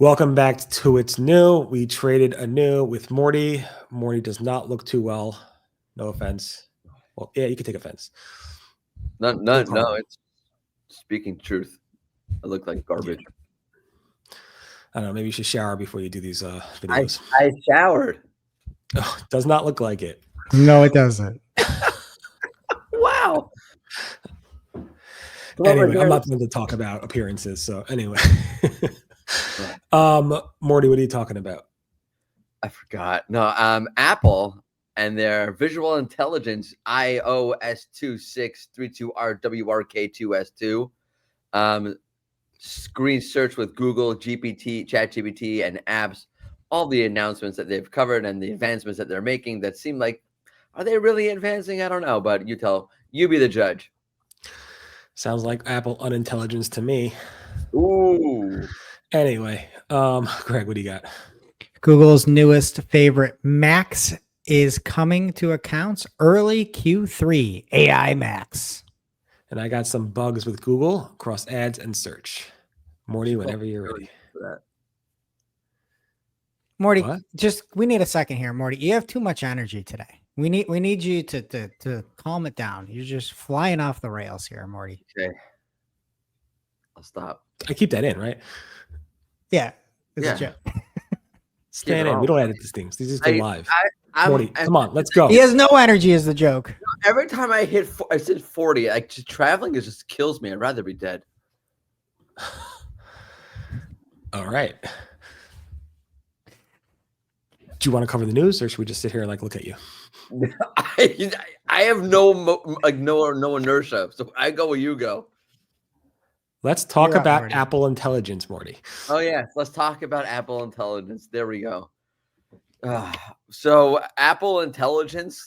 Welcome back to It's New. We traded a new with Mordy. Mordy does not look too well. No offense. Well, yeah, you can take offense. No, it's speaking truth. I look like garbage. Yeah. I don't know. Maybe you should shower before you do these videos. I showered. Oh, does not look like it. No, it doesn't. Wow. Anyway, I'm not going to talk about appearances. So anyway, Mordy, what are you talking about? I forgot. No, Apple and their visual intelligence iOS 2632RWRK2S2 screen search with Google, GPT, ChatGPT, and apps. All the announcements that they've covered and the advancements that they're making that seem like, are they really advancing? I don't know, but you be the judge. Sounds like Apple unintelligence to me. Ooh. Anyway, Greg, what do you got? Google's newest favorite, Max, is coming to accounts early Q3, AI Max. And I got some bugs with Google across ads and search. Mordy, whenever you're ready. Mordy, we need a second here, Mordy. You have too much energy today. We need you to calm it down. You're just flying off the rails here, Mordy. Okay. I'll stop. I keep that in, right? Yeah. It's a joke. Stand in. We don't edit these things. These just go live. Mordy, come on, let's go. He has no energy is the joke. Every time I said 40, like just traveling just kills me. I'd rather be dead. All right. Do you want to cover the news, or should we just sit here and look at you? I have no inertia, so I go where you go. Let's talk about Apple Intelligence, Mordy. Oh yeah, let's talk about Apple Intelligence. There we go. So Apple Intelligence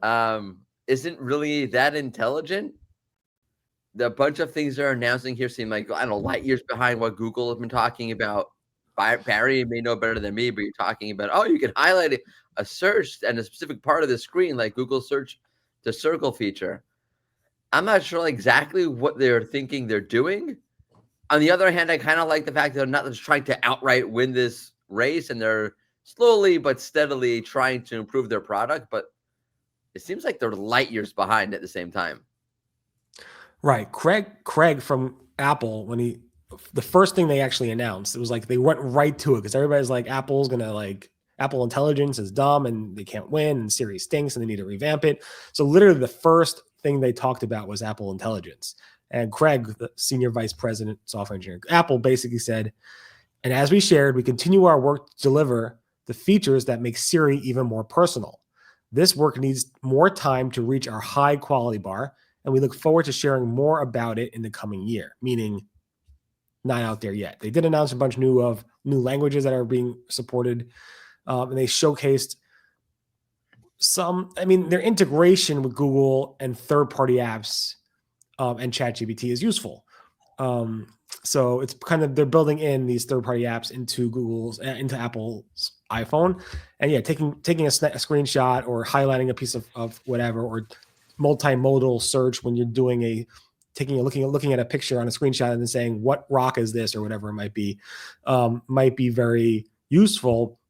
isn't really that intelligent. The bunch of things they're announcing here seem like, I don't know, light years behind what Google has been talking about. Barry may know better than me, but you're talking about, oh, you can highlight a search and a specific part of the screen, like Google Search, the circle feature. I'm not sure exactly what they're thinking they're doing. On the other hand, I kind of like the fact that they're not just trying to outright win this race, and they're slowly but steadily trying to improve their product. But it seems like they're light years behind at the same time. Right. Craig from Apple, the first thing they actually announced, it was like they went right to it because everybody's like, Apple's going to Apple Intelligence is dumb and they can't win and Siri stinks and they need to revamp it. So literally the first thing they talked about was Apple Intelligence. And Craig, the senior vice president, software engineer, Apple basically said, and as we shared, we continue our work to deliver the features that make Siri even more personal. This work needs more time to reach our high quality bar, and we look forward to sharing more about it in the coming year, meaning not out there yet. They did announce a bunch of new languages that are being supported, and they showcased their integration with Google and third-party apps and ChatGPT is useful. So it's kind of, they're building in these third-party apps into Apple's iPhone, and yeah, taking a screenshot or highlighting a piece of whatever, or multimodal search when you're doing looking at a picture on a screenshot and then saying what rock is this or whatever it might be very useful.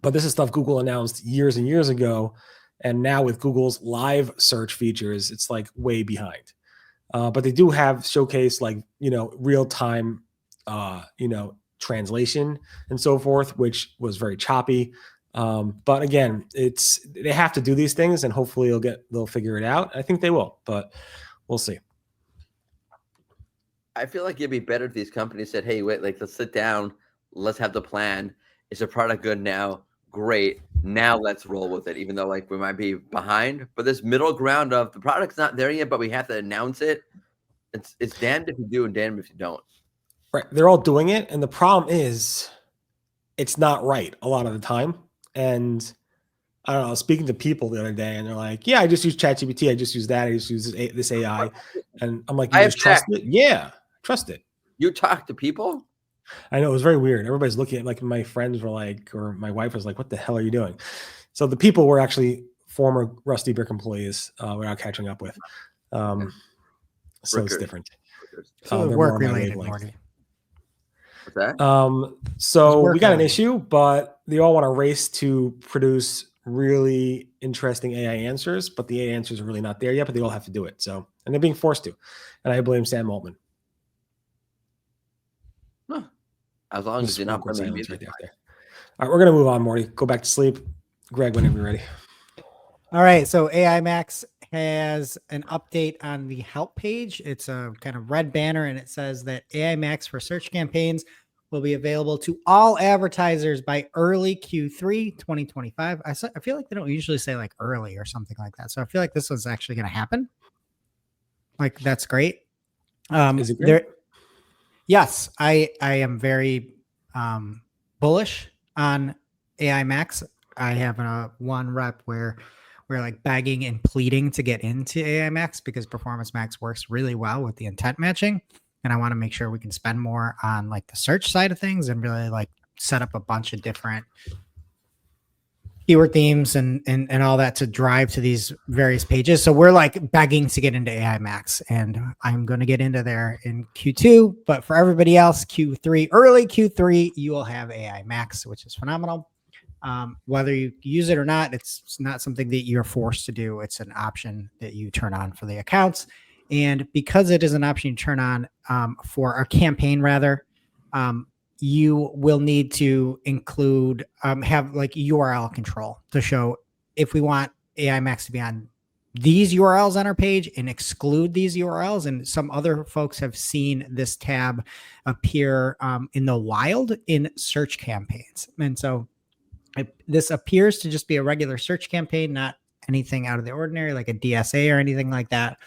But this is stuff Google announced years and years ago, and now with Google's live search features, it's way behind. But they do have showcase real time translation and so forth, which was very choppy. But again, they have to do these things, and hopefully they'll figure it out. I think they will, but we'll see. I feel like it'd be better if these companies said, hey, wait, let's sit down. Let's have the plan. Is the product good now? Great. Now let's roll with it, even though we might be behind. But this middle ground of the product's not there yet, but we have to announce it. It's damned if you do and damned if you don't. Right. They're all doing it. And the problem is it's not right a lot of the time. And I don't know, speaking to people the other day, and they're like, yeah, I just use ChatGPT. I just use that. I just use this AI. And I'm like, you just trust it? Yeah, trust it. You talk to people? I know, it was very weird. Everybody's looking at my friends were or my wife was like, what the hell are you doing? So the people were actually former Rusty Brick employees we're now catching up with. So it's different. So work related, Morty. What's that? So we got an working. issue, but they all want to race to produce really interesting AI answers, but the AI answers are really not there yet, but they all have to do it. So, and they're being forced to. And I blame Sam Altman. Huh. As long as you're not blaming me. Right there. All right, we're going to move on, Morty. Go back to sleep. Greg, whenever you're ready. All right. So AI Max has an update on the help page. It's a kind of red banner, and it says that AI Max for search campaigns will be available to all advertisers by early Q3 2025. I feel like they don't usually say like early or something like that. So I feel like this was actually going to happen. Like, that's great. Is it great? Yes, I am very bullish on AI Max. I have a one rep where we're like begging and pleading to get into AI Max because Performance Max works really well with the intent matching. And I want to make sure we can spend more on like the search side of things and really like set up a bunch of different keyword themes and all that to drive to these various pages. So we're like begging to get into AI Max, and I'm going to get into there in Q2, but for everybody else, Q3, early Q3, you will have AI Max, which is phenomenal. Whether you use it or not, it's not something that you're forced to do. It's an option that you turn on for the accounts. And because it is an option you turn on for a campaign, rather, you will need to include, have like URL control to show if we want AI Max to be on these URLs on our page and exclude these URLs. And some other folks have seen this tab appear in the wild in search campaigns. And so this appears to just be a regular search campaign, not anything out of the ordinary, like a DSA or anything like that.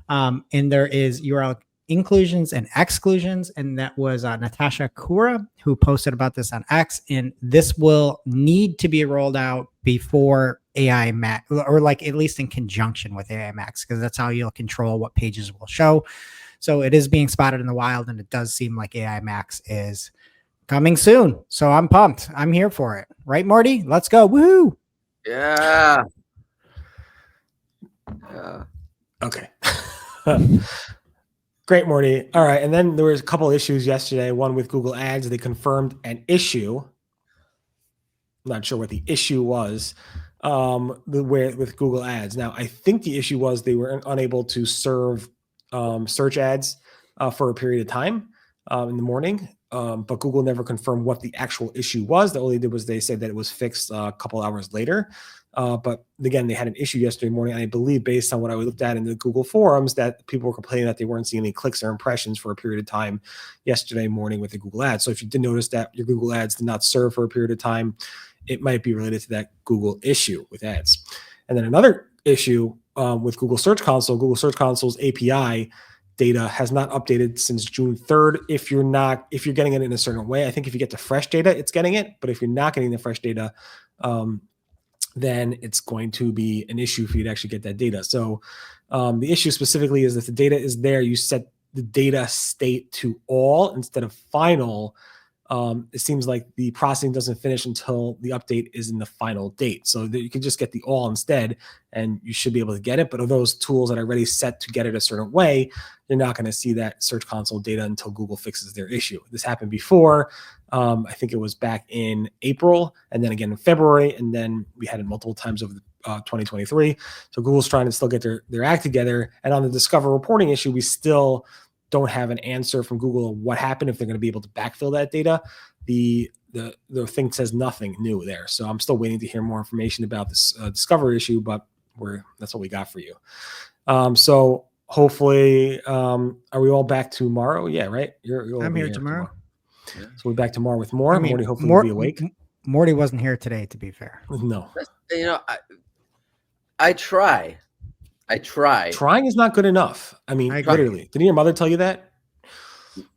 And there is URL inclusions and exclusions. And that was Natasha Kura who posted about this on X. And this will need to be rolled out before AI Max, or like at least in conjunction with AI Max, because that's how you'll control what pages will show. So it is being spotted in the wild, and it does seem like AI Max is coming soon. So I'm pumped. I'm here for it. Right, Morty? Let's go. Woohoo. Yeah. Okay. Great, Morty. All right. And then there was a couple issues yesterday. One with Google Ads. They confirmed an issue. I'm not sure what the issue was with Google Ads. Now, I think the issue was they were unable to serve search ads for a period of time in the morning. But Google never confirmed what the actual issue was. All they did was they said that it was fixed a couple hours later. But again, they had an issue yesterday morning. And I believe, based on what I looked at in the Google forums, that people were complaining that they weren't seeing any clicks or impressions for a period of time yesterday morning with the Google Ads. So if you did notice that your Google Ads did not serve for a period of time, it might be related to that Google issue with ads. And then another issue with Google Search Console's API data has not updated since June 3rd. If you're getting it in a certain way, I think if you get the fresh data, it's getting it. But if you're not getting the fresh data, then it's going to be an issue for you to actually get that data. So the issue specifically is if the data is there, you set the data state to all instead of final. It seems like the processing doesn't finish until the update is in the final date. So that you can just get the all instead, and you should be able to get it. But of those tools that are already set to get it a certain way, you're not going to see that Search Console data until Google fixes their issue. This happened before. I think it was back in April, and then again in February, and then we had it multiple times over 2023. So Google's trying to still get their act together. And on the Discover reporting issue, we still don't have an answer from Google what happened, if they're going to be able to backfill that data. The thing says nothing new there. So I'm still waiting to hear more information about this Discover issue, but that's what we got for you. So hopefully, are we all back tomorrow? Yeah, right? I'm here tomorrow. Yeah. So we're back tomorrow with more. Morty hopefully will be awake. Morty wasn't here today, to be fair. No. I try. Trying is not good enough. I mean, literally. Didn't your mother tell you that?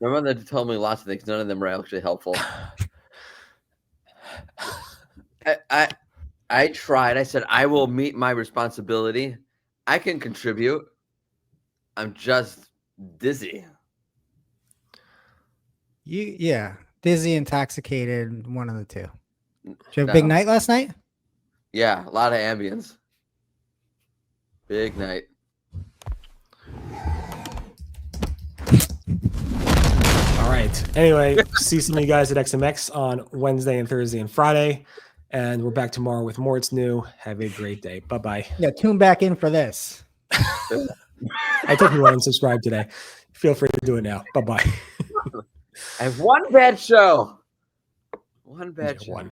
My mother told me lots of things. None of them were actually helpful. I tried. I said, I will meet my responsibility. I can contribute. I'm just dizzy. Dizzy, intoxicated, one of the two. Did you have a big night last night? Yeah, a lot of ambience. Big night. All right. Anyway, see some of you guys at XMX on Wednesday and Thursday and Friday. And we're back tomorrow with more. It's new. Have a great day. Bye-bye. Yeah, tune back in for this. I took you on and subscribe today. Feel free to do it now. Bye-bye. I have one bad show. One bad show. One.